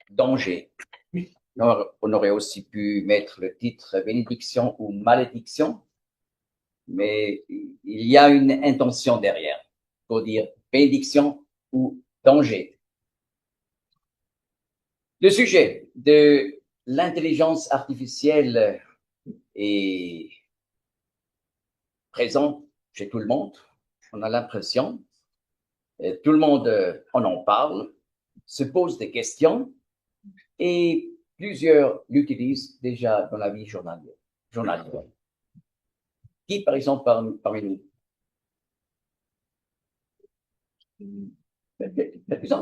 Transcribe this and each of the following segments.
danger. On aurait aussi pu mettre le titre bénédiction ou malédiction, mais il y a une intention derrière pour dire bénédiction ou danger. Le sujet de l'intelligence artificielle est présent chez tout le monde. On a l'impression, tout le monde en parle, se pose des questions et plusieurs l'utilisent déjà dans la vie journalière. Qui, par exemple, parmi nous?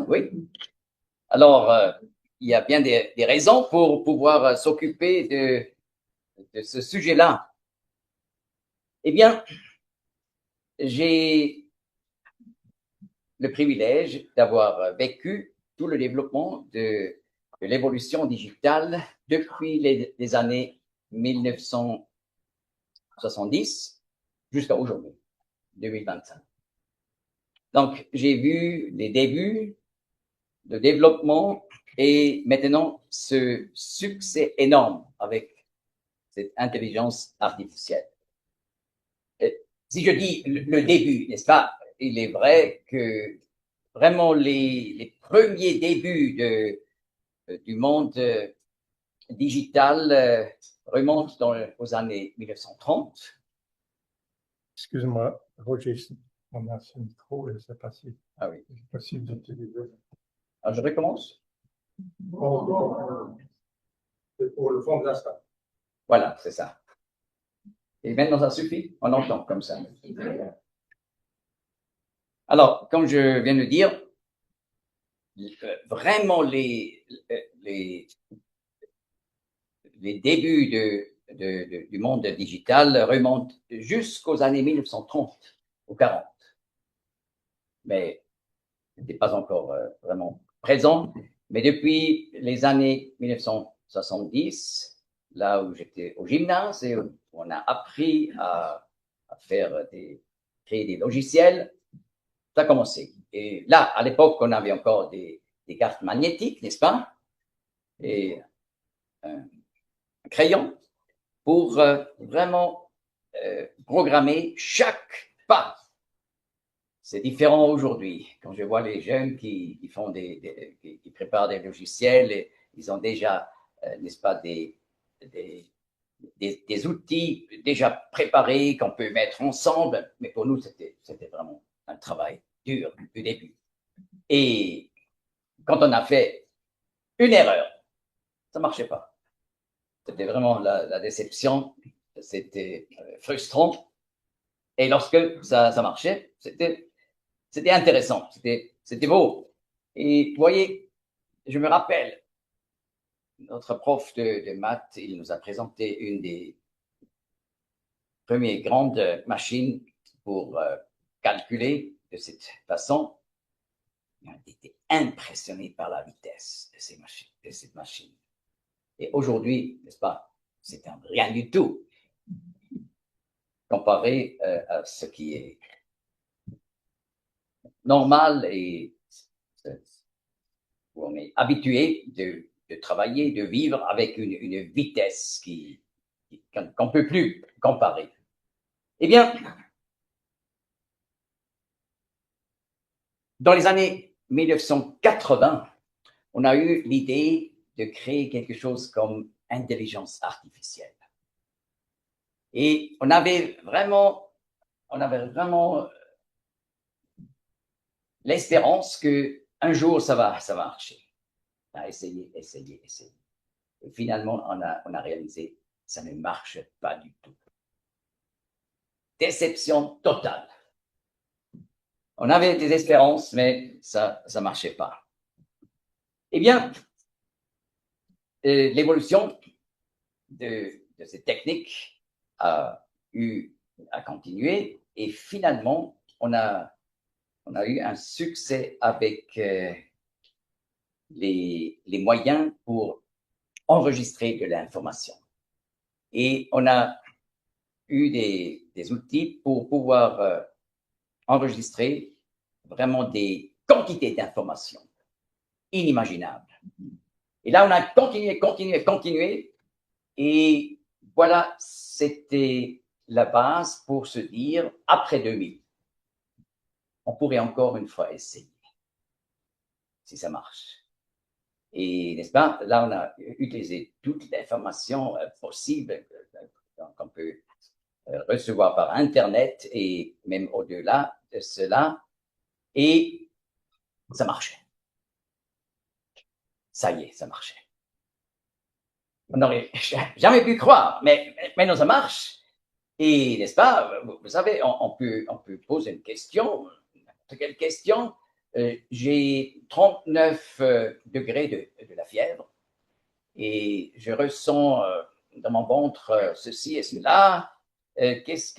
Oui. Alors, il y a bien des raisons pour pouvoir s'occuper de ce sujet-là. Eh bien, j'ai le privilège d'avoir vécu tout le développement de l'évolution digitale depuis les années 1970 jusqu'à aujourd'hui, 2025. Donc, j'ai vu les débuts de développement et maintenant ce succès énorme avec cette intelligence artificielle. Si je dis le début, n'est-ce pas, il est vrai que vraiment les premiers débuts du monde digital remontent aux années 1930. Excuse-moi, Roger, on a ce micro et c'est passé. Ah oui. C'est possible d'utiliser. Alors, je recommence. C'est pour le fond de la salle. Voilà, c'est ça. Et maintenant, ça suffit. On entend comme ça. Alors, comme je viens de dire, vraiment les débuts du monde digital remontent jusqu'aux années 1930 ou 40. Mais n'était pas encore vraiment présent. Mais depuis les années 1970, là où j'étais au gymnase et où on a appris à créer des logiciels, ça a commencé. Et là, à l'époque, on avait encore des cartes magnétiques, n'est-ce pas? Et un crayon pour vraiment programmer chaque pas. C'est différent aujourd'hui. Quand je vois les jeunes qui préparent des logiciels, et ils ont déjà, n'est-ce pas, des outils déjà préparés qu'on peut mettre ensemble. Mais pour nous, c'était vraiment un travail dur du début. Et quand on a fait une erreur, ça ne marchait pas. C'était vraiment la déception. C'était frustrant. Et lorsque ça marchait, c'était intéressant, c'était beau. Et vous voyez, je me rappelle, notre prof de maths, il nous a présenté une des premières grandes machines pour calculer de cette façon. On a été impressionné par la vitesse de cette machine. Et aujourd'hui, n'est-ce pas, c'est rien du tout comparé à ce qui est normal et où on est habitué de travailler, de vivre avec une vitesse qu'on ne peut plus comparer. Eh bien, dans les années 1980, on a eu l'idée de créer quelque chose comme intelligence artificielle. Et on avait vraiment l'espérance qu'un jour, ça va marcher. On a essayé. Et finalement, on a réalisé, ça ne marche pas du tout. Déception totale. On avait des espérances, mais ça marchait pas. Eh bien, l'évolution de ces techniques a continué et finalement, on a eu un succès avec les moyens pour enregistrer de l'information. Et on a eu des outils pour pouvoir enregistrer vraiment des quantités d'informations inimaginables. Et là, on a continué. Et voilà, c'était la base pour se dire, après 2000, on pourrait encore une fois essayer, si ça marche. Et n'est-ce pas, là, on a utilisé toute l'information possible qu'on peut recevoir par Internet et même au-delà de cela. Et ça marchait. Ça y est, ça marchait. On n'aurait jamais pu croire, mais maintenant ça marche. Et n'est-ce pas, vous savez, on peut poser une question, n'importe quelle question. J'ai 39 degrés de la fièvre et je ressens dans mon ventre ceci et cela. Qu'est-ce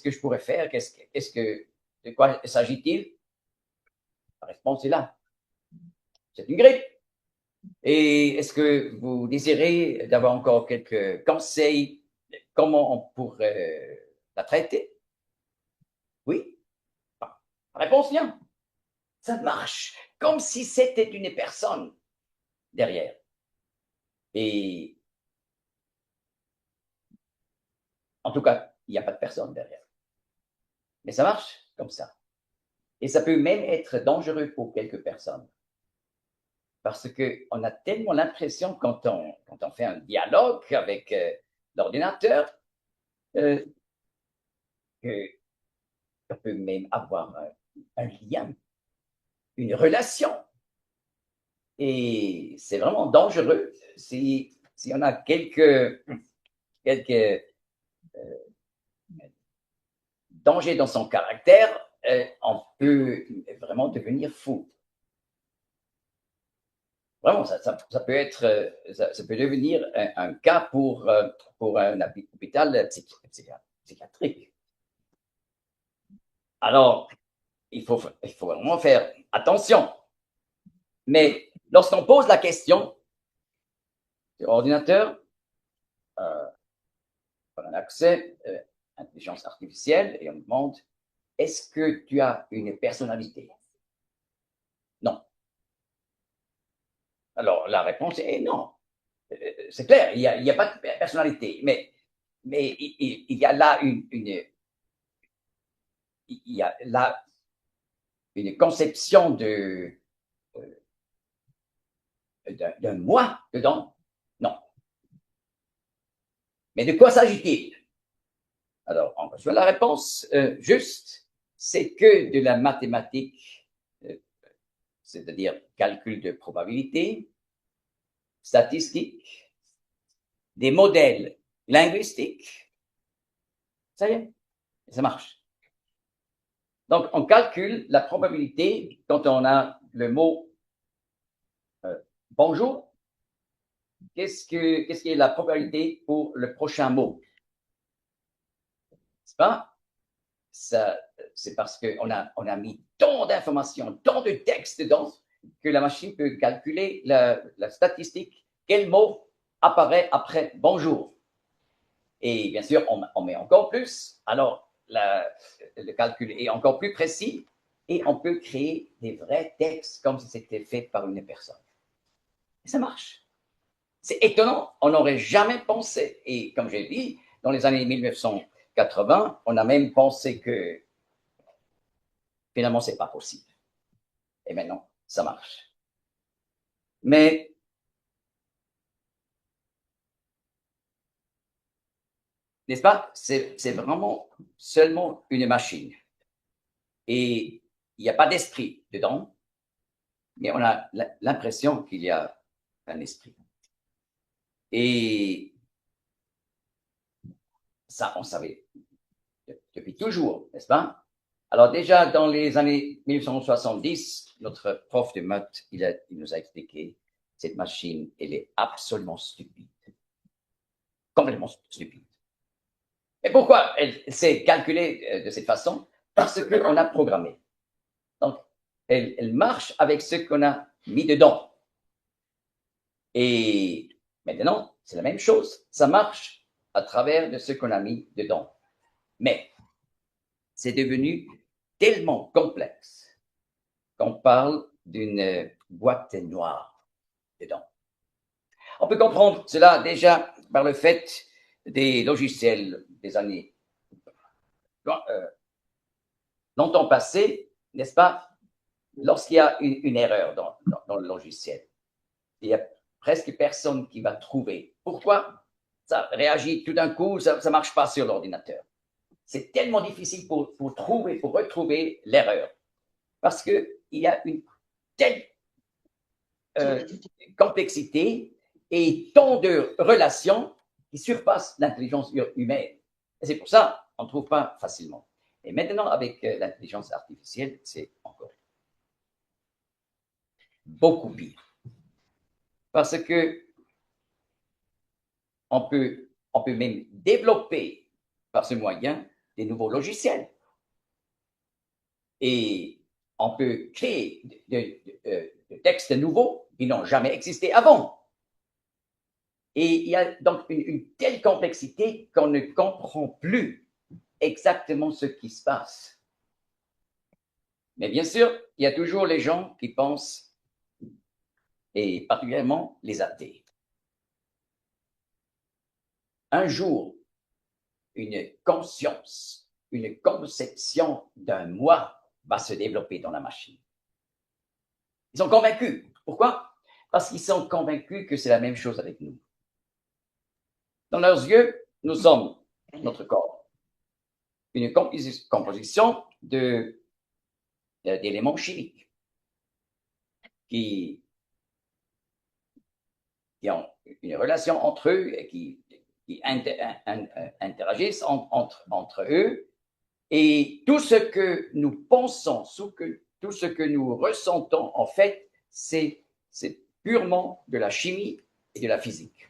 que je pourrais faire? De quoi s'agit-il? La réponse est là. C'est une grippe. Et est-ce que vous désirez d'avoir encore quelques conseils? Comment on pourrait la traiter? Oui? Réponse bien. Ça marche. Comme si c'était une personne derrière. Et en tout cas, il n'y a pas de personne derrière. Mais ça marche comme ça. Et ça peut même être dangereux pour quelques personnes. Parce qu'on a tellement l'impression quand on fait un dialogue avec l'ordinateur qu'on peut même avoir un lien, une relation. Et c'est vraiment dangereux si on a quelques dangers dans son caractère, on peut vraiment devenir fou. Vraiment, ça peut être, ça peut devenir un cas pour un hôpital psychiatrique. Alors, il faut vraiment faire attention. Mais lorsqu'on pose la question sur ordinateur, on a accès à l'intelligence artificielle et on demande, est-ce que tu as une personnalité? Non. Alors, la réponse est non. C'est clair, il n'y a pas de personnalité, mais il y a là il y a là une conception d'un moi dedans. Non. Mais de quoi s'agit-il? Alors, on reçoit la réponse juste, c'est que de la mathématique, c'est-à-dire calcul de probabilité, statistique, des modèles linguistiques. Ça y est, ça marche. Donc, on calcule la probabilité quand on a le mot bonjour. Qu'est-ce qui est la probabilité pour le prochain mot? C'est pas ça, c'est parce qu'on a mis tant d'informations, tant de textes dedans que la machine peut calculer la statistique, quel mot apparaît après bonjour. Et bien sûr, on met encore plus. Alors, le calcul est encore plus précis et on peut créer des vrais textes comme si c'était fait par une personne. Et ça marche. C'est étonnant, on n'aurait jamais pensé. Et comme j'ai dit, dans les années 1980, on a même pensé que finalement, ce n'est pas possible. Et maintenant, ça marche. Mais n'est-ce pas, c'est vraiment seulement une machine. Et il n'y a pas d'esprit dedans, mais on a l'impression qu'il y a un esprit. Et ça, on savait depuis toujours, n'est-ce pas? Alors déjà, dans les années 1970, notre prof de maths, il nous a expliqué, cette machine, elle est absolument stupide. Complètement stupide. Et pourquoi elle s'est calculée de cette façon? Parce qu'on a programmé. Donc, elle marche avec ce qu'on a mis dedans. Et maintenant, c'est la même chose. Ça marche à travers de ce qu'on a mis dedans. Mais c'est devenu tellement complexe qu'on parle d'une boîte noire dedans. On peut comprendre cela déjà par le fait des logiciels des années longtemps passées, n'est-ce pas? Lorsqu'il y a une erreur dans le logiciel, il y a presque personne qui va trouver. Pourquoi? Ça réagit tout d'un coup, ça ne marche pas sur l'ordinateur. C'est tellement difficile pour retrouver l'erreur. Parce qu'il y a une telle complexité et tant de relations qui surpassent l'intelligence humaine. Et c'est pour ça qu'on ne trouve pas facilement. Et maintenant, avec l'intelligence artificielle, c'est encore beaucoup pire. Parce que on peut même développer par ce moyen des nouveaux logiciels. Et on peut créer de textes nouveaux qui n'ont jamais existé avant. Et il y a donc une telle complexité qu'on ne comprend plus exactement ce qui se passe. Mais bien sûr, il y a toujours les gens qui pensent, et particulièrement les athées. Un jour, une conscience, une conception d'un moi va se développer dans la machine. Ils sont convaincus. Pourquoi? Parce qu'ils sont convaincus que c'est la même chose avec nous. Dans leurs yeux, nous sommes notre corps. Une composition d'éléments chimiques qui ont une relation entre eux et qui interagissent entre eux. Et tout ce que nous pensons, tout ce que nous ressentons, en fait, c'est purement de la chimie et de la physique.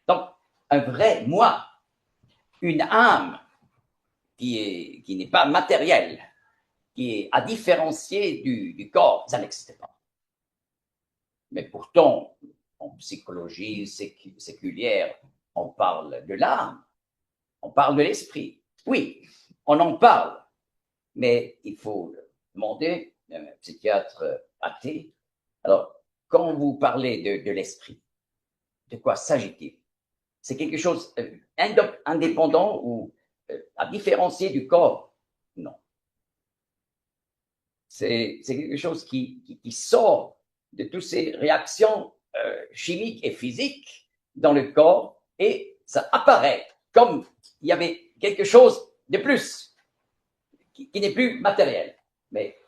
Donc, un vrai moi, une âme qui n'est pas matérielle, qui est à différencier du corps, ça n'existe pas. Mais pourtant, en psychologie séculière, on parle de l'âme, on parle de l'esprit. Oui, on en parle, mais il faut demander à un psychiatre athée. Alors, quand vous parlez de l'esprit, de quoi s'agit-il? C'est quelque chose indépendant ou à différencier du corps? Non. C'est quelque chose qui sort de toutes ces réactions chimiques et physiques dans le corps et ça apparaît comme il y avait quelque chose de plus qui n'est plus matériel. Mais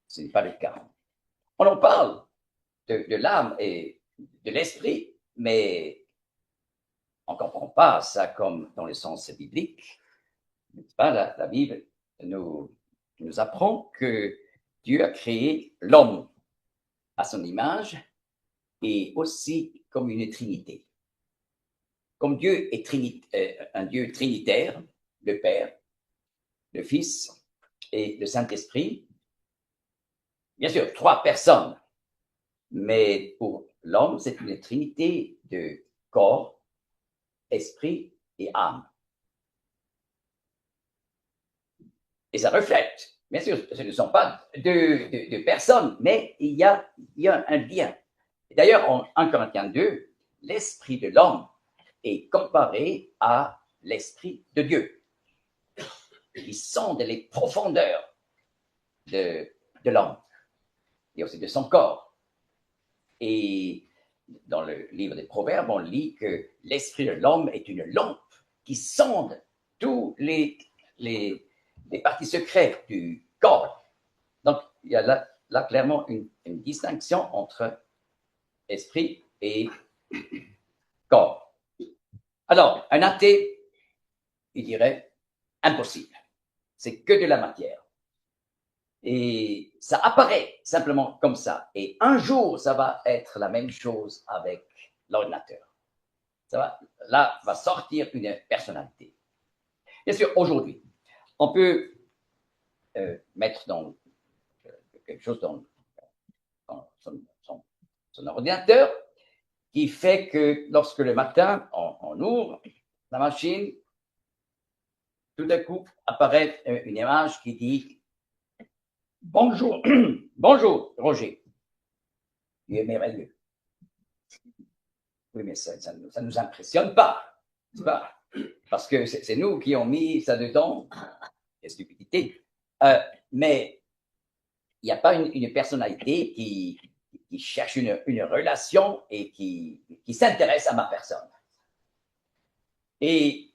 ce n'est pas le cas. On en parle de l'âme et de l'esprit, mais on ne comprend pas ça comme dans le sens biblique. La Bible nous apprend que Dieu a créé l'homme à son image et aussi comme une trinité. Comme Dieu est un Dieu trinitaire, le Père, le Fils et le Saint-Esprit, bien sûr, 3 personnes, mais pour l'homme, c'est une trinité de corps, esprit et âme. Et ça reflète, bien sûr, ce ne sont pas deux personnes, mais il y a un lien. D'ailleurs, en 1 Corinthiens 2, l'esprit de l'homme est comparé à l'esprit de Dieu. Il sonde les profondeurs de l'homme et aussi de son corps. Et dans le livre des Proverbes, on lit que l'esprit de l'homme est une lampe qui sonde tous les parties secrètes du corps. Donc, il y a là clairement une distinction entre esprit et corps. Alors, un athée, il dirait impossible. C'est que de la matière. Et ça apparaît simplement comme ça. Et un jour, ça va être la même chose avec l'ordinateur. Là va sortir une personnalité. Bien sûr, aujourd'hui, on peut mettre dans quelque chose dans son ordinateur qui fait que lorsque le matin, on ouvre la machine, tout à coup apparaît une image qui dit « Bonjour, bonjour Roger, tu es merveilleux. » Oui, mais ça ne nous impressionne pas, n'est-ce pas? Parce que c'est nous qui avons mis ça dedans. Quelle stupidité. Mais il n'y a pas une personnalité qui cherche une relation et qui s'intéresse à ma personne. Et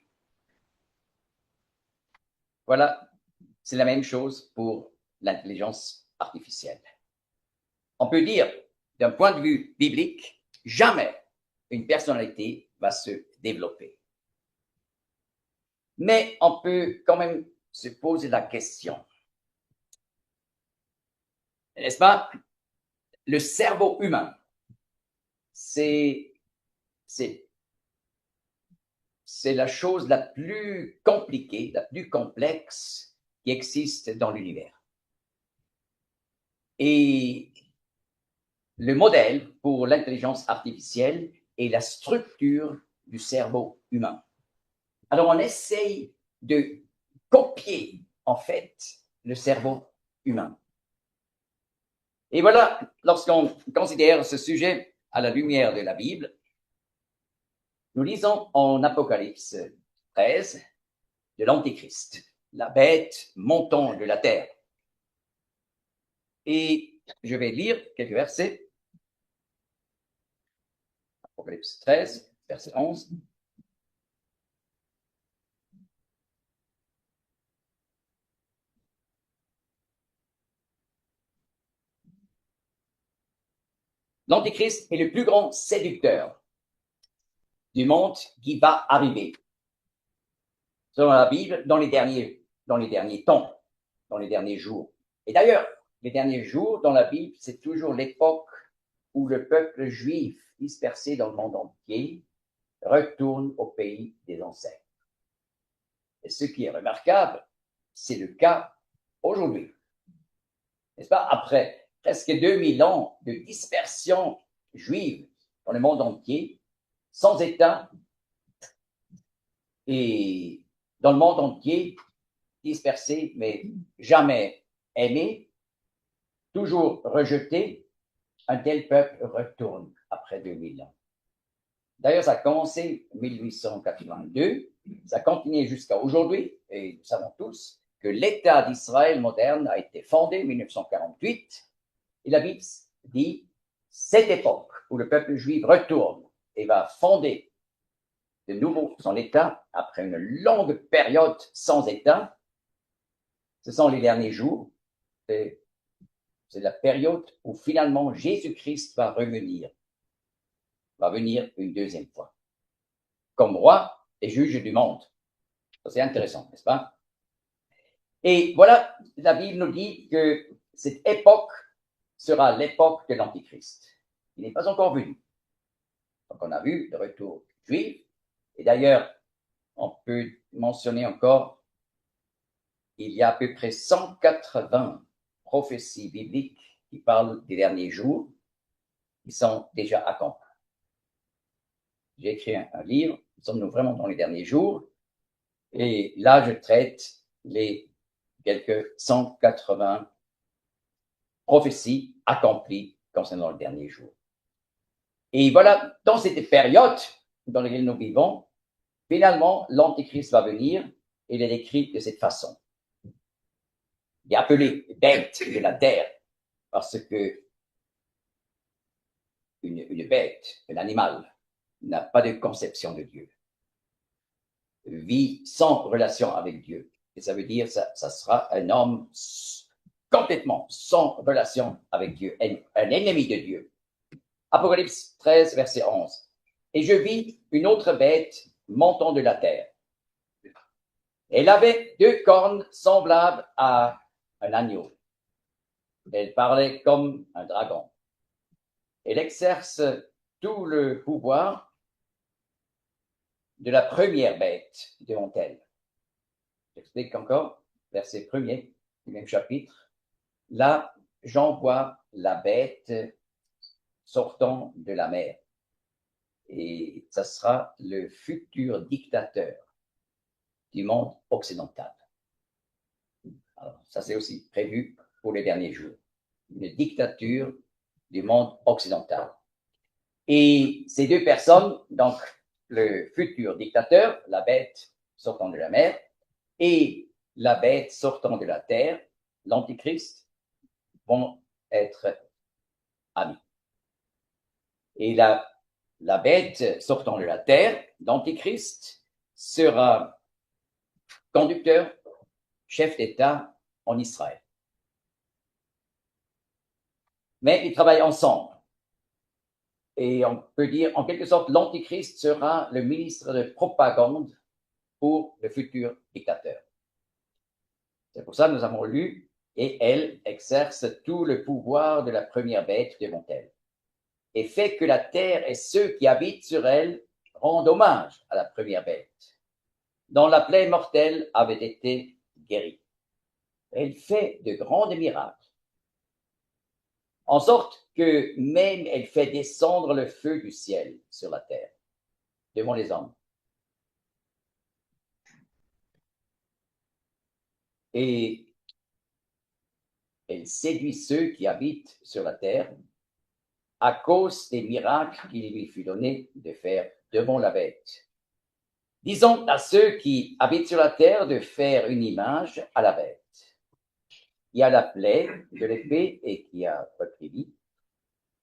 voilà, c'est la même chose pour l'intelligence artificielle. On peut dire, d'un point de vue biblique, jamais une personnalité va se développer. Mais on peut quand même se poser la question, n'est-ce pas? Le cerveau humain, c'est la chose la plus compliquée, la plus complexe qui existe dans l'univers. Et le modèle pour l'intelligence artificielle est la structure du cerveau humain. Alors, on essaye de copier, en fait, le cerveau humain. Et voilà, lorsqu'on considère ce sujet à la lumière de la Bible, nous lisons en Apocalypse 13 de l'Antéchrist, la bête montant de la terre. Et je vais lire quelques versets. Apocalypse 13, verset 11. L'Antéchrist est le plus grand séducteur du monde qui va arriver, selon la Bible, dans les derniers temps, dans les derniers jours. Et d'ailleurs, les derniers jours dans la Bible, c'est toujours l'époque où le peuple juif dispersé dans le monde entier retourne au pays des ancêtres. Et ce qui est remarquable, c'est le cas aujourd'hui. N'est-ce pas? Après presque 2000 ans de dispersion juive dans le monde entier, sans État, et dans le monde entier, dispersé, mais jamais aimé, toujours rejeté, un tel peuple retourne après 2000 ans. D'ailleurs, ça a commencé en 1882, ça a continué jusqu'à aujourd'hui, et nous savons tous que l'État d'Israël moderne a été fondé en 1948, et la Bible dit cette époque où le peuple juif retourne et va fonder de nouveau son État après une longue période sans État, ce sont les derniers jours, c'est la période où finalement Jésus-Christ va venir une deuxième fois, comme roi et juge du monde. C'est intéressant, n'est-ce pas? Et voilà, la Bible nous dit que cette époque sera l'époque de l'Antichrist. Il n'est pas encore venu. Donc on a vu le retour juif. Et d'ailleurs, on peut mentionner encore, il y a à peu près 180 prophéties bibliques qui parlent des derniers jours, qui sont déjà accomplis. J'ai écrit un livre, sommes-nous vraiment dans les derniers jours? Et là, je traite les quelques 180 prophéties accomplies concernant le dernier jour. Et voilà, dans cette période dans laquelle nous vivons, finalement, l'Antéchrist va venir et il est décrit de cette façon. Il est appelé bête de la terre parce que une bête, un animal, n'a pas de conception de Dieu, vit sans relation avec Dieu. Et ça veut dire que ça sera un homme complètement sans relation avec Dieu, un ennemi de Dieu. Apocalypse 13, verset 11. Et je vis une autre bête montant de la terre. Elle avait 2 cornes semblables à un agneau. Elle parlait comme un dragon. Elle exerce tout le pouvoir de la première bête devant elle. J'explique encore, verset 1er du même chapitre. Là, j'en vois la bête sortant de la mer. Et ça sera le futur dictateur du monde occidental. Alors, ça, c'est aussi prévu pour les derniers jours. Une dictature du monde occidental. Et ces deux personnes, donc le futur dictateur, la bête sortant de la mer, et la bête sortant de la terre, l'Antichrist, vont être amis. Et la bête sortant de la terre, l'Antichrist, sera conducteur, chef d'État en Israël. Mais ils travaillent ensemble. Et on peut dire, en quelque sorte, l'Antichrist sera le ministre de propagande pour le futur dictateur. C'est pour ça que nous avons lu, et elle exerce tout le pouvoir de la première bête devant elle, et fait que la terre et ceux qui habitent sur elle rendent hommage à la première bête, dont la plaie mortelle avait été guérie. Elle fait de grands miracles, en sorte que même elle fait descendre le feu du ciel sur la terre, devant les hommes. Et elle séduit ceux qui habitent sur la terre à cause des miracles qu'il lui fut donné de faire devant la bête. Disons à ceux qui habitent sur la terre de faire une image à la bête, qui a la plaie de l'épée et qui a repris vie,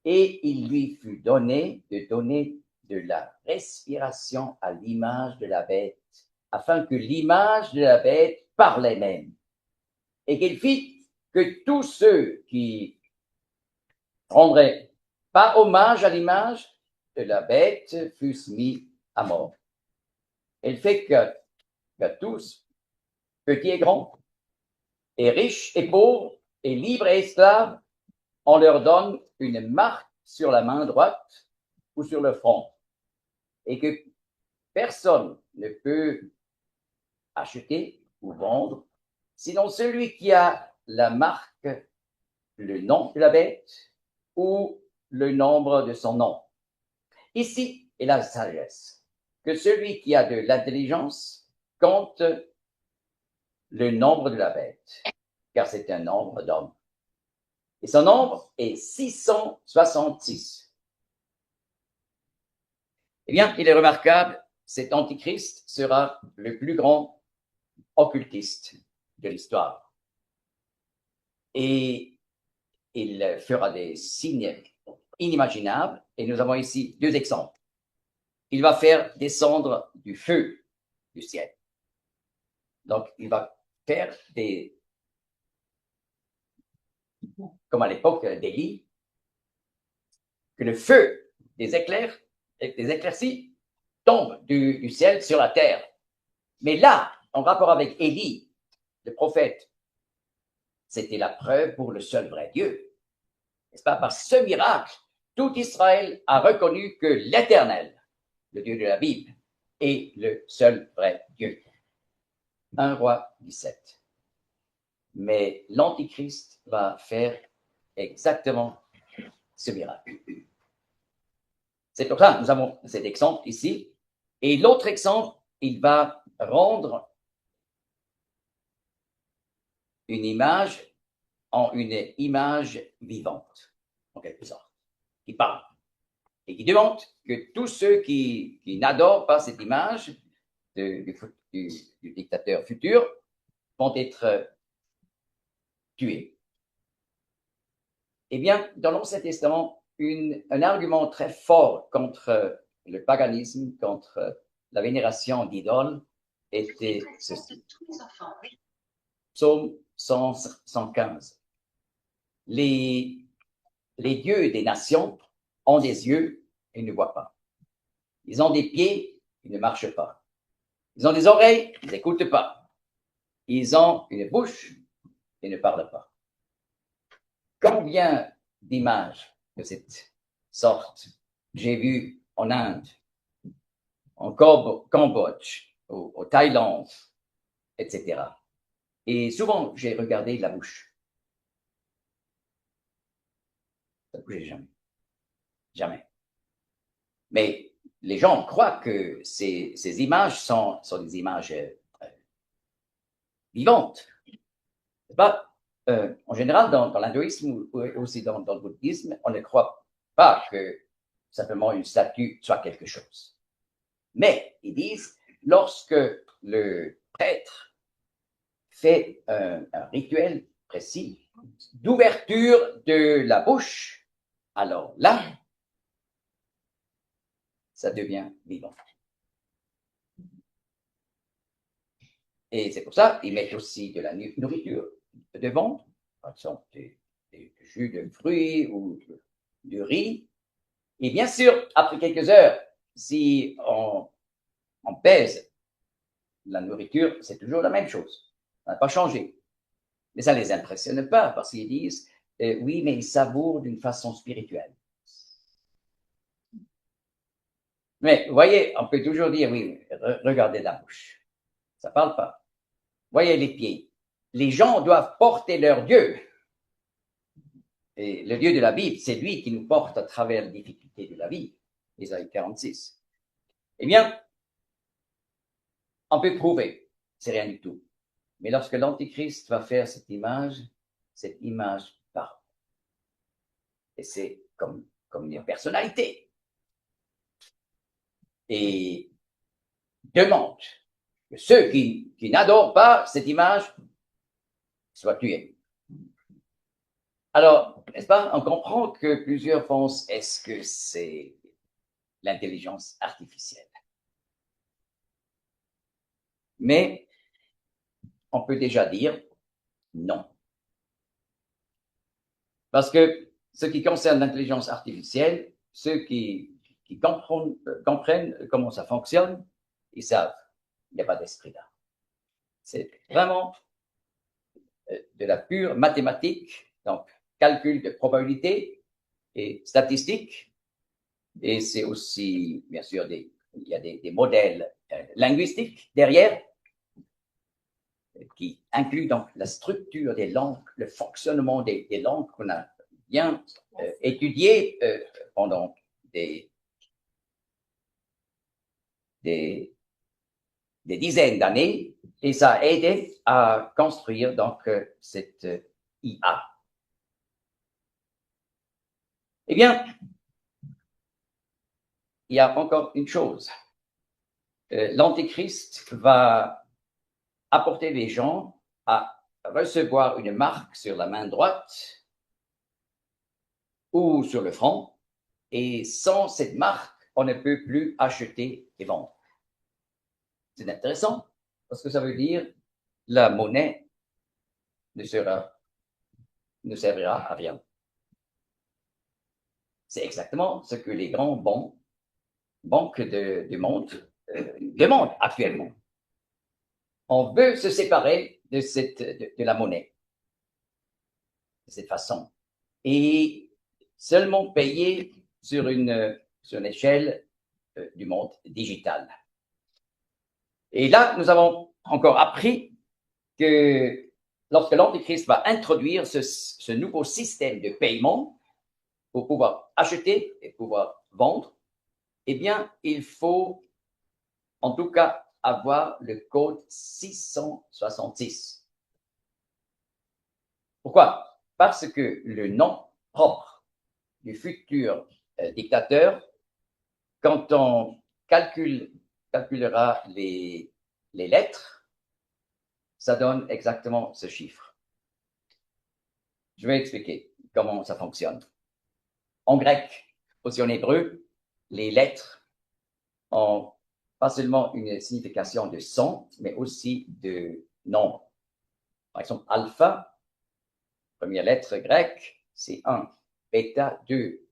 et il lui fut donné de la respiration à l'image de la bête, afin que l'image de la bête parle elle-même, et qu'il fit que tous ceux qui rendraient pas hommage à l'image de la bête fussent mis à mort. Elle fait que tous, petits et grands, et riches et pauvres, et libres et esclaves, on leur donne une marque sur la main droite ou sur le front, et que personne ne peut acheter ou vendre, sinon celui qui a la marque, le nom de la bête ou le nombre de son nom. Ici est la sagesse, que celui qui a de l'intelligence compte le nombre de la bête, car c'est un nombre d'hommes. Et son nombre est 666. Eh bien, il est remarquable, cet antichrist sera le plus grand occultiste de l'histoire. Et il fera des signes inimaginables. Et nous avons ici deux exemples. Il va faire descendre du feu du ciel. Donc, il va faire comme à l'époque d'Élie, que le feu des éclaircies tombe du ciel sur la terre. Mais là, en rapport avec Élie, le prophète, c'était la preuve pour le seul vrai Dieu. N'est-ce pas? Par ce miracle, tout Israël a reconnu que l'Éternel, le Dieu de la Bible, est le seul vrai Dieu. 1 Roi 17. Mais l'Antichrist va faire exactement ce miracle. C'est pour ça que nous avons cet exemple ici. Et l'autre exemple, il va rendre une image en une image vivante, en quelque sorte, qui parle et qui demande que tous ceux qui n'adorent pas cette image du dictateur futur vont être tués. Eh bien, dans l'Ancien Testament, un argument très fort contre le paganisme, contre la vénération d'idoles, était ceci. Psaume 115. Les dieux des nations ont des yeux et ne voient pas. Ils ont des pieds, ils ne marchent pas. Ils ont des oreilles, ils n'écoutent pas. Ils ont une bouche et ne parlent pas. Combien d'images de cette sorte j'ai vu en Inde, en Cambodge, au Thaïlande, etc. Et souvent, j'ai regardé la bouche. Ça ne bougeait jamais. Jamais. Mais les gens croient que ces images sont des images vivantes. Pas, en général, dans l'hindouisme ou aussi dans le bouddhisme, on ne croit pas que simplement une statue, soit quelque chose. Mais, ils disent, lorsque le prêtre fait un rituel précis d'ouverture de la bouche, alors là, ça devient vivant. Et c'est pour ça qu'ils mettent aussi de la nourriture devant, par exemple des jus de fruits ou du riz. Et bien sûr, après quelques heures, si on pèse la nourriture, c'est toujours la même chose. Ça n'a pas changé. Mais ça ne les impressionne pas parce qu'ils disent, oui, mais ils savourent d'une façon spirituelle. Mais vous voyez, on peut toujours dire, oui, regardez la bouche. Ça ne parle pas. Voyez les pieds. Les gens doivent porter leur Dieu. Et le Dieu de la Bible, c'est lui qui nous porte à travers les difficultés de la vie. Isaïe 46. Eh bien, on peut prouver, c'est rien du tout. Mais lorsque l'Antichrist va faire cette image parle. Et c'est comme une personnalité. Et demande que ceux qui n'adorent pas cette image soient tués. Alors, n'est-ce pas, on comprend que plusieurs pensent, est-ce que c'est l'intelligence artificielle? Mais on peut déjà dire non. Parce que ce qui concerne l'intelligence artificielle, ceux qui comprennent comment ça fonctionne, ils savent, il n'y a pas d'esprit là. C'est vraiment de la pure mathématique, donc calcul de probabilité et statistique. Et c'est aussi, bien sûr, il y a des modèles linguistiques derrière qui incluent donc la structure des langues, le fonctionnement des langues qu'on a bien étudié pendant des dizaines d'années, et ça a aidé à construire donc cette IA. Eh bien, il y a encore une chose. L'Antéchrist va apporter les gens à recevoir une marque sur la main droite ou sur le front, et sans cette marque, on ne peut plus acheter et vendre. C'est intéressant, parce que ça veut dire la monnaie ne servira à rien. C'est exactement ce que les grands banques du monde demandent actuellement. On veut se séparer de la monnaie de cette façon et seulement payer sur une échelle du monde digital. Et là, nous avons encore appris que lorsque l'Antéchrist va introduire ce nouveau système de paiement pour pouvoir acheter et pouvoir vendre, eh bien, il faut en tout cas avoir le code 666. Pourquoi? Parce que le nom propre du futur dictateur, quand on calculera les lettres, ça donne exactement ce chiffre. Je vais expliquer comment ça fonctionne. En grec, aussi en hébreu, les lettres ont pas seulement une signification de son, mais aussi de nombre. Par exemple, alpha, première lettre grecque, c'est 1, bêta 2,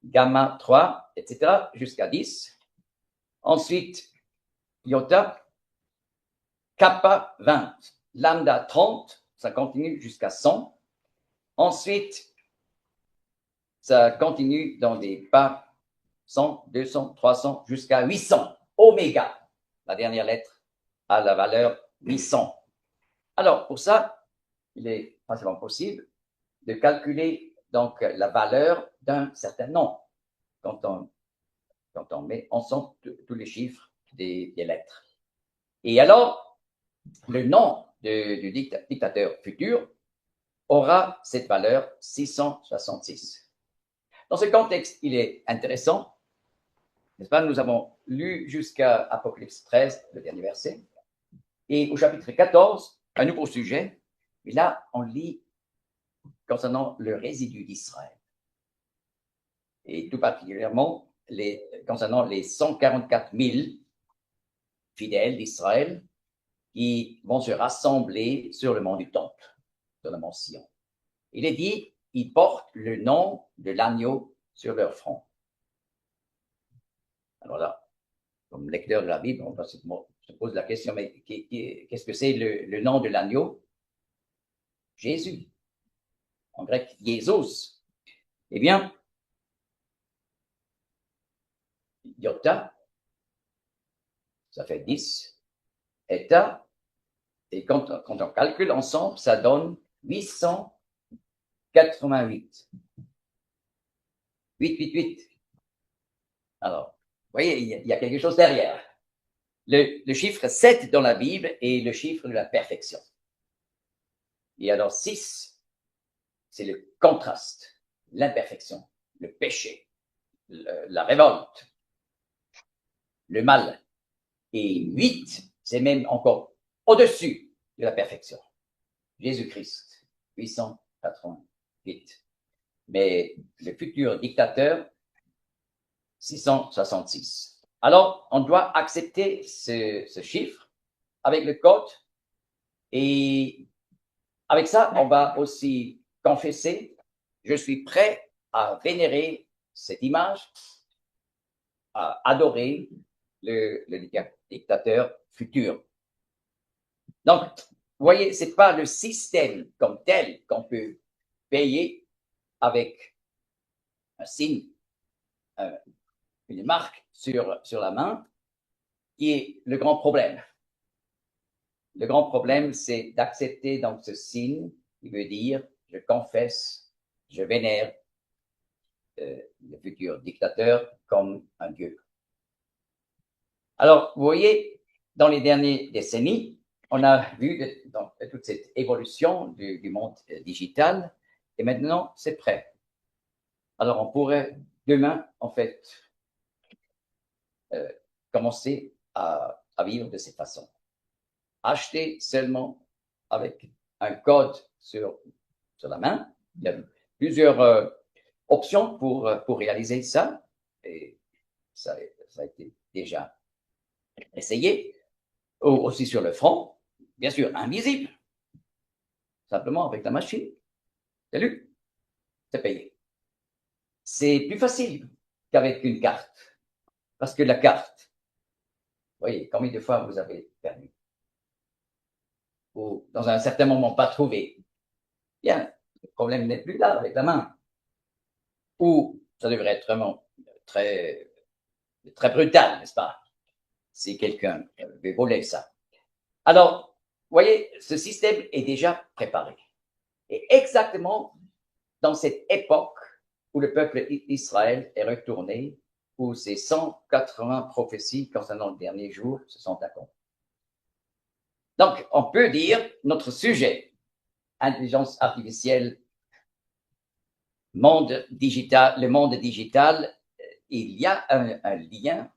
gamma 3, etc., jusqu'à 10. Ensuite, iota, kappa 20, lambda 30, ça continue jusqu'à 100. Ensuite, ça continue dans des pas 100, 200, 300, jusqu'à 800. Oméga, la dernière lettre, a la valeur 800. Alors, pour ça, il est facilement possible de calculer donc la valeur d'un certain nom quand on met ensemble tous les chiffres des lettres. Et alors, le nom du dictateur futur aura cette valeur 666. Dans ce contexte, il est intéressant n'est-ce pas? Nous avons lu jusqu'à Apocalypse 13, le dernier verset. Et au chapitre 14, un nouveau sujet. Et là, on lit concernant le résidu d'Israël. Et tout particulièrement concernant les 144 000 fidèles d'Israël qui vont se rassembler sur le mont du Temple, sur le mont Sion. Il est dit, ils portent le nom de l'agneau sur leur front. Alors là, comme lecteur de la Bible, on se pose la question, mais qu'est-ce que c'est le nom de l'agneau? Jésus. En grec, Jésus. Eh bien, iota, ça fait 10, eta, et quand on calcule ensemble, ça donne 888. 888. Alors, vous voyez, il y a quelque chose derrière. Le chiffre 7 dans la Bible est le chiffre de la perfection. Et alors 6, c'est le contraste, l'imperfection, le péché, la révolte, le mal. Et 8, c'est même encore au-dessus de la perfection. Jésus-Christ, 888. Mais le futur dictateur, 666. Alors, on doit accepter ce chiffre avec le code et avec ça, on va aussi confesser, je suis prêt à vénérer cette image, à adorer le dictateur futur. Donc, vous voyez, ce n'est pas le système comme tel qu'on peut payer avec un signe, une marque sur la main, qui est le grand problème. Le grand problème, c'est d'accepter donc ce signe qui veut dire je confesse, je vénère le futur dictateur comme un dieu. Alors, vous voyez, dans les dernières décennies, on a vu toute cette évolution du monde digital et maintenant, c'est prêt. Alors, on pourrait demain, en fait, commencer à vivre de cette façon. Acheter seulement avec un code sur la main. Il y a plusieurs options pour réaliser ça et ça a été déjà essayé. Aussi sur le front, bien sûr, invisible, simplement avec la machine. C'est lu, c'est payé. C'est plus facile qu'avec une carte, parce que la carte, vous voyez, combien de fois vous avez perdu ou dans un certain moment pas trouvé. Bien, le problème n'est plus là avec la main. Ou ça devrait être vraiment très, très brutal, n'est-ce pas? Si quelqu'un veut voler ça. Alors, vous voyez, ce système est déjà préparé. Et exactement dans cette époque où le peuple d'Israël est retourné, où ces 180 prophéties concernant le dernier jour se sont accomplies. Donc, on peut dire notre sujet, intelligence artificielle, le monde digital, il y a un lien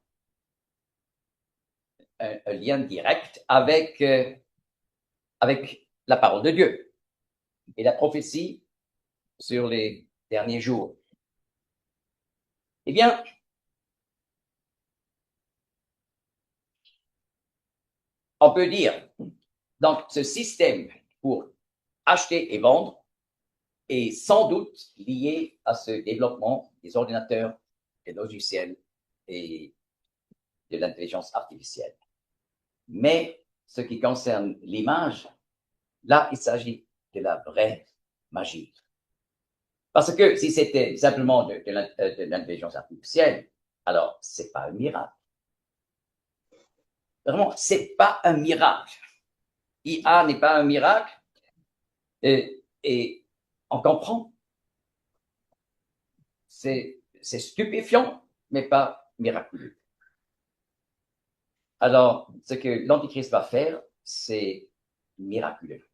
direct avec la parole de Dieu et la prophétie sur les derniers jours. Eh bien, on peut dire, donc, ce système pour acheter et vendre est sans doute lié à ce développement des ordinateurs, des logiciels et de l'intelligence artificielle. Mais ce qui concerne l'image, là, il s'agit de la vraie magie. Parce que si c'était simplement de l'intelligence artificielle, alors c'est pas un miracle. Vraiment, c'est pas un miracle. IA n'est pas un miracle et on comprend. C'est stupéfiant, mais pas miraculeux. Alors, ce que l'Antichrist va faire, c'est miraculeux.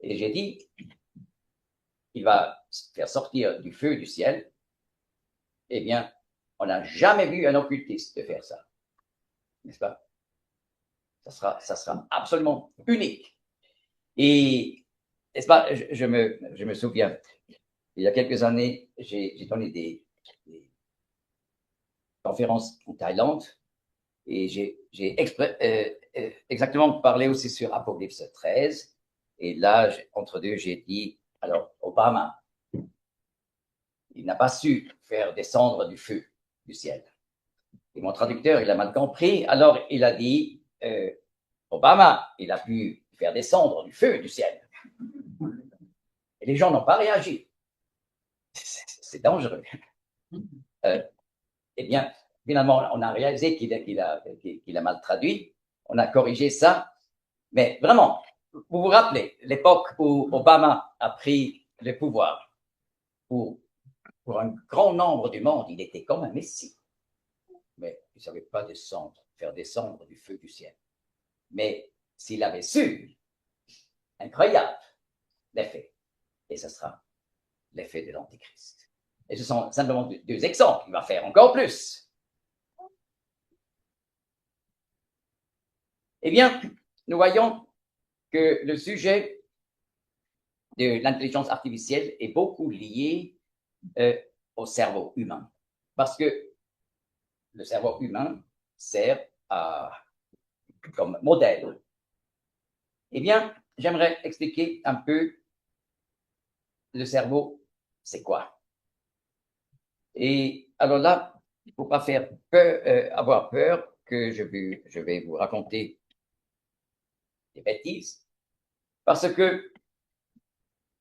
Et j'ai dit, il va faire sortir du feu du ciel, eh bien, On n'a jamais vu un occultiste faire ça. N'est-ce pas? Ça sera absolument unique. Et, n'est-ce pas, je me souviens, il y a quelques années, j'ai donné des conférences en Thaïlande et j'ai exactement parlé aussi sur Apocalypse 13. Et là, entre deux, j'ai dit, alors, Obama, il n'a pas su faire descendre du feu du ciel. Et mon traducteur, il a mal compris, alors il a dit, Obama, il a pu faire descendre du feu du ciel. Et les gens n'ont pas réagi. C'est dangereux. Eh bien, finalement, on a réalisé qu'il a mal traduit. On a corrigé ça. Mais vraiment, vous vous rappelez, l'époque où Obama a pris le pouvoir pour un grand nombre du monde, il était comme un messie. Mais il ne savait pas faire descendre du feu du ciel. Mais s'il avait su, incroyable, l'effet. Et ce sera l'effet de l'Antichrist. Et ce sont simplement deux exemples. Il va faire encore plus. Eh bien, nous voyons que le sujet de l'intelligence artificielle est beaucoup lié au cerveau humain. Parce que le cerveau humain sert comme modèle. Eh bien, j'aimerais expliquer un peu le cerveau, c'est quoi. Et alors là, il ne faut pas avoir peur que je vais vous raconter des bêtises, parce que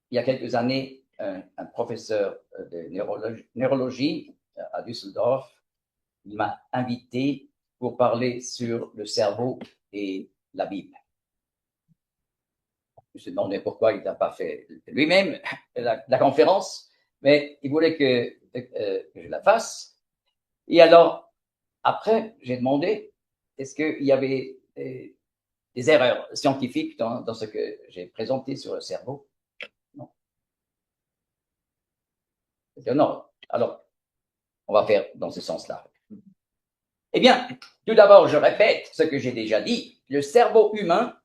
il y a quelques années, un professeur de neurologie à Düsseldorf, il m'a invité pour parler sur le cerveau et la Bible. Je me suis demandé pourquoi il n'a pas fait lui-même la conférence, mais il voulait que je la fasse. Et alors, après, j'ai demandé, est-ce qu'il y avait des erreurs scientifiques dans ce que j'ai présenté sur le cerveau? Non. Non. Alors, on va faire dans ce sens-là. Eh bien, tout d'abord, je répète ce que j'ai déjà dit. Le cerveau humain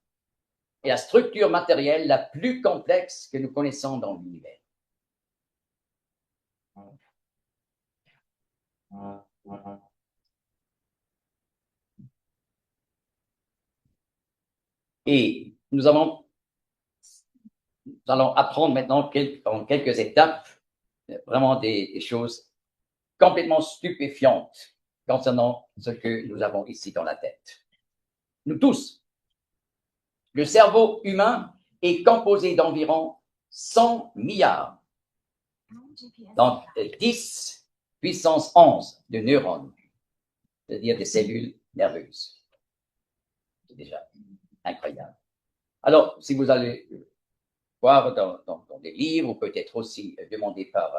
est la structure matérielle la plus complexe que nous connaissons dans l'univers. Et nous allons apprendre maintenant en quelques étapes vraiment des choses complètement stupéfiantes concernant ce que nous avons ici dans la tête. Nous tous, le cerveau humain est composé d'environ 100 milliards, donc 10 puissance 11 de neurones, c'est-à-dire des cellules nerveuses. C'est déjà incroyable. Alors, si vous allez voir dans des livres, ou peut-être aussi demandé par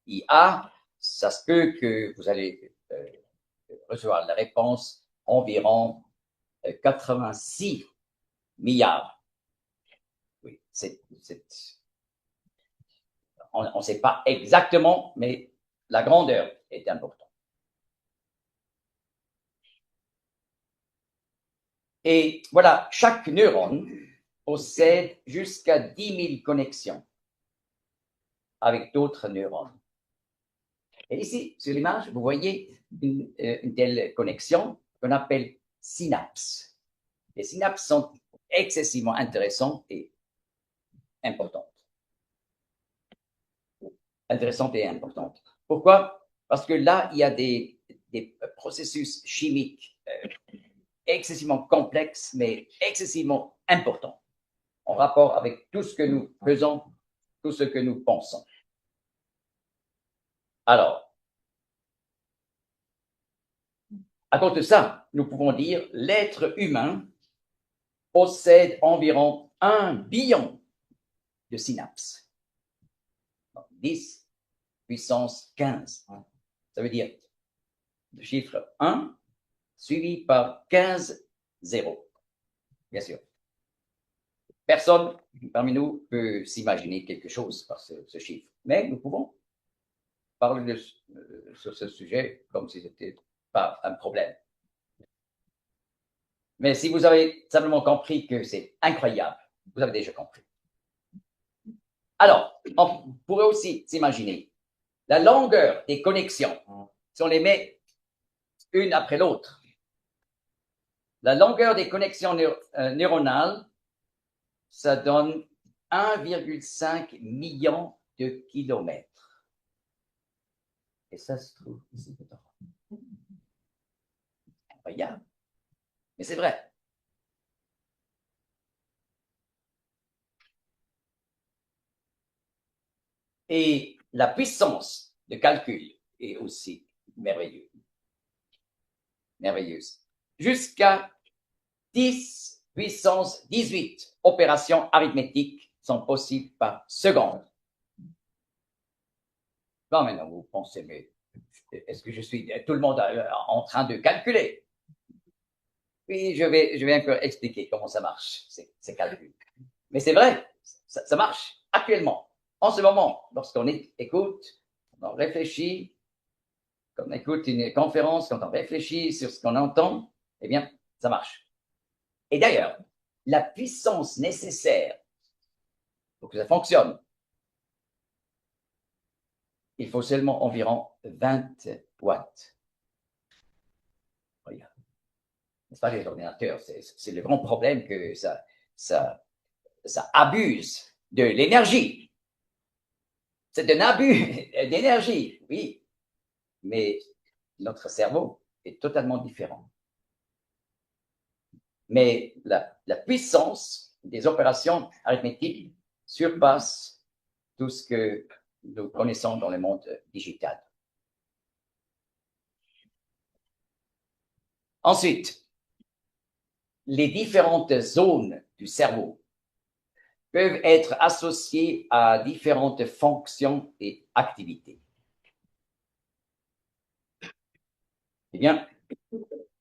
IA, ça se peut que vous allez recevoir la réponse environ 86 milliards. Oui, on ne sait pas exactement, mais la grandeur est importante. Et voilà, chaque neurone possède jusqu'à 10 000 connexions avec d'autres neurones. Et ici, sur l'image, vous voyez une telle connexion qu'on appelle synapse. Les synapses sont excessivement intéressantes et importantes. Pourquoi? Parce que là, il y a des processus chimiques excessivement complexes, mais excessivement importants, en rapport avec tout ce que nous faisons, tout ce que nous pensons. Alors, à cause de ça, nous pouvons dire l'être humain possède environ 1 billion de synapses. 10 puissance 15. Ça veut dire le chiffre 1 suivi par 15 zéros. Bien sûr. Personne parmi nous peut s'imaginer quelque chose par ce chiffre. Mais nous pouvons parler sur ce sujet comme si c'était pas un problème. Mais si vous avez simplement compris que c'est incroyable, vous avez déjà compris. Alors, on pourrait aussi s'imaginer la longueur des connexions, si on les met une après l'autre. La longueur des connexions neuronales, ça donne 1,5 million de kilomètres. Et ça se trouve ici dedans. Incroyable. Mais c'est vrai. Et la puissance de calcul est aussi merveilleuse. Jusqu'à 10 puissance 18 opérations arithmétiques sont possibles par seconde. Bon, maintenant, vous pensez, mais est-ce que je suis tout le monde en train de calculer? Oui, je vais un peu expliquer comment ça marche, ces calculs. Mais c'est vrai, ça marche actuellement. En ce moment, lorsqu'on écoute, on réfléchit, quand on écoute une conférence, quand on réfléchit sur ce qu'on entend, eh bien, ça marche. Et d'ailleurs, la puissance nécessaire pour que ça fonctionne, il faut seulement environ 20 watts. Regarde. N'est-ce pas, les ordinateurs, c'est le grand problème que ça abuse de l'énergie. C'est un abus d'énergie, oui. Mais notre cerveau est totalement différent. Mais la puissance des opérations arithmétiques surpasse tout ce que nous connaissons dans le monde digital. Ensuite, les différentes zones du cerveau peuvent être associées à différentes fonctions et activités. Eh bien,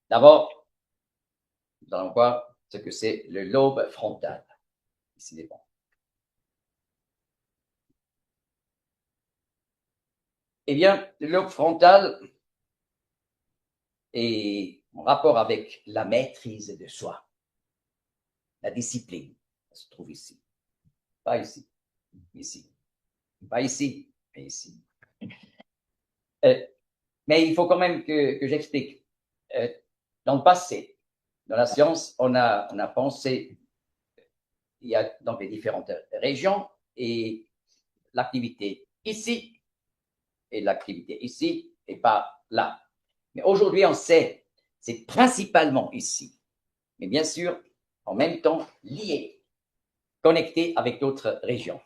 d'abord, nous allons voir ce que c'est le lobe frontal. Ici, c'est bon. Eh bien, le lobe frontal est en rapport avec la maîtrise de soi, la discipline. Ça se trouve ici. Pas ici, ici. Pas ici, mais ici. Mais il faut quand même que j'explique. Dans le passé, dans la science, on a pensé, il y a donc les différentes régions et l'activité ici et l'activité ici et pas là. Mais aujourd'hui, on sait, c'est principalement ici. Mais bien sûr, en même temps, lié, connecté avec d'autres régions.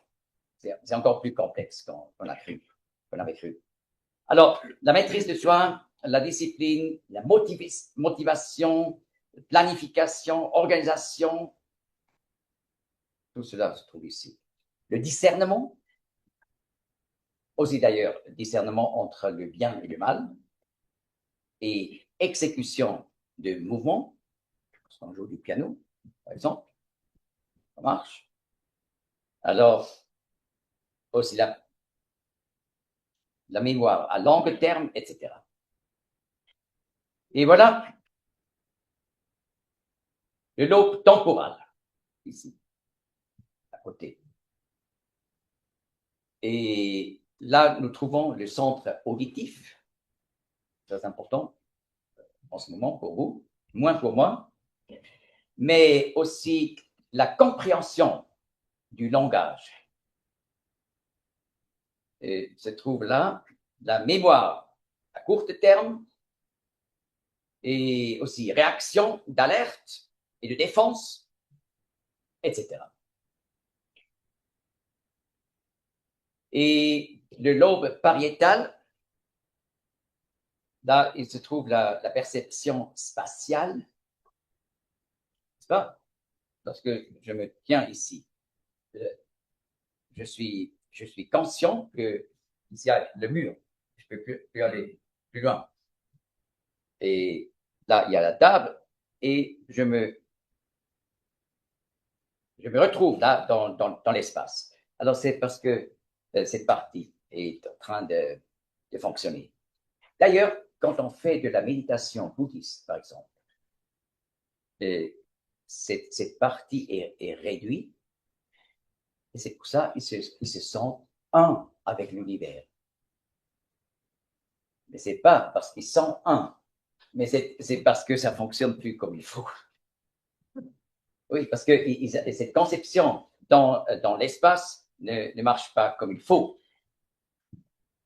C'est encore plus complexe qu'on avait cru. Alors, la maîtrise de soi, la discipline, la motivation, planification, organisation, tout cela se trouve ici. Le discernement, aussi d'ailleurs, discernement entre le bien et le mal, et exécution de mouvements, lorsqu'on joue du piano, par exemple, ça marche. Alors, aussi la mémoire à long terme, etc. Et voilà le lobe temporal, ici, à côté. Et là, nous trouvons le centre auditif, très important en ce moment pour vous, moins pour moi, mais aussi la compréhension du langage. Et se trouve là la mémoire à court terme et aussi réaction d'alerte et de défense, etc. Et le lobe pariétal, là, il se trouve la perception spatiale, n'est-ce pas? Lorsque je me tiens ici, je suis conscient que ici, il y a le mur. Je ne peux plus aller plus loin. Et là, il y a la table et je me retrouve là dans l'espace. Alors, c'est parce que cette partie est en train de fonctionner. D'ailleurs, quand on fait de la méditation bouddhiste, par exemple, cette partie est réduite, et c'est pour ça qu'ils se sentent un avec l'univers. Mais c'est pas parce qu'ils sont un, mais c'est parce que ça fonctionne plus comme il faut. Oui, parce que cette conception dans l'espace ne marche pas comme il faut.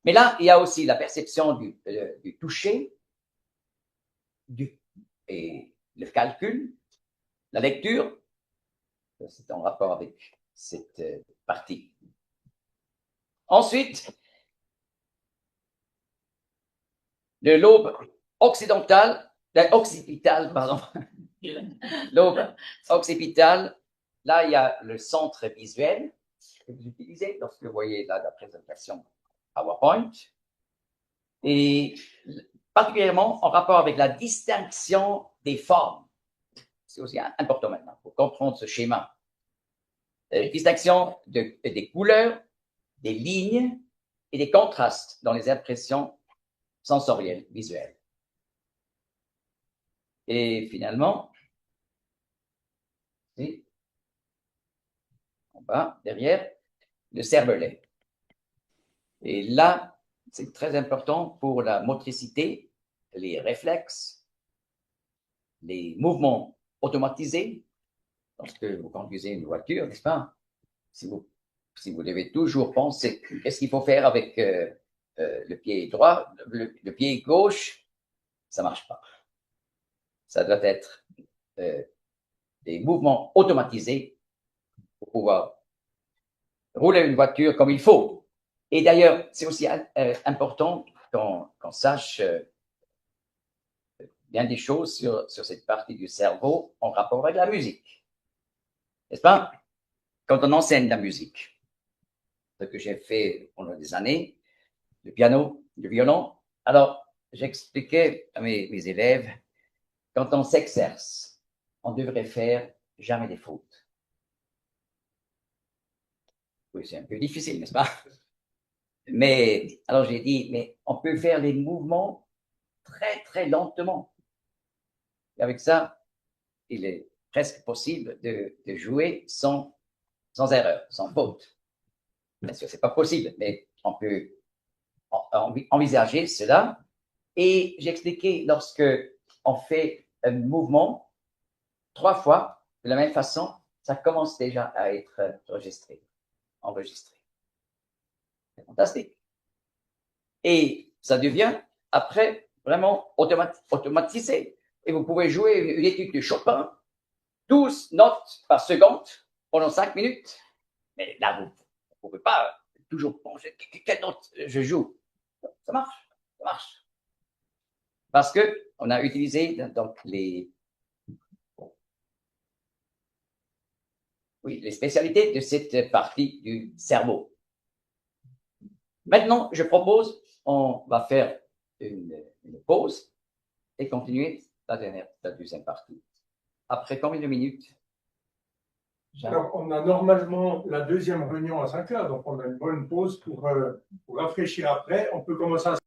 Mais là, il y a aussi la perception du toucher, et le calcul, la lecture. C'est en rapport avec cette partie. Ensuite, le lobe occipital, pardon. Lobe occipital, là, il y a le centre visuel que vous utilisez lorsque vous voyez là la présentation PowerPoint. Et particulièrement en rapport avec la distinction des formes. C'est aussi important maintenant pour comprendre ce schéma. Distinction des couleurs, des lignes et des contrastes dans les impressions sensorielles, visuelles. Et finalement, en bas, derrière, le cervelet. Et là, c'est très important pour la motricité, les réflexes, les mouvements automatisés. Lorsque vous conduisez une voiture, n'est-ce pas? Si vous devez toujours penser, qu'est-ce qu'il faut faire avec le pied droit, le pied gauche, ça ne marche pas. Ça doit être des mouvements automatisés pour pouvoir rouler une voiture comme il faut. Et d'ailleurs, c'est aussi important qu'on sache bien des choses sur cette partie du cerveau en rapport avec la musique. N'est-ce pas? Quand on enseigne la musique, ce que j'ai fait pendant des années, le piano, le violon, alors j'expliquais à mes élèves, quand on s'exerce, on devrait faire jamais des fautes. Oui, c'est un peu difficile, n'est-ce pas? Mais alors j'ai dit, mais on peut faire les mouvements très, très lentement. Et avec ça, il est presque possible de jouer sans erreur, sans faute. Bien sûr, c'est pas possible, mais on peut envisager cela. Et j'expliquais, lorsque on fait un mouvement 3 fois de la même façon, ça commence déjà à être enregistré. C'est fantastique. Et ça devient après vraiment automatisé. Et vous pouvez jouer une étude de Chopin, 12 notes par seconde pendant 5 minutes. Mais là, vous ne pouvez pas toujours penser quelle note je joue. Ça marche, ça marche. Parce qu'on a utilisé donc les spécialités de cette partie du cerveau. Maintenant, je propose, on va faire une pause et continuer la deuxième partie. Après combien de minutes? Alors, on a normalement la deuxième réunion à 5 heures, donc on a une bonne pause pour rafraîchir après. On peut commencer à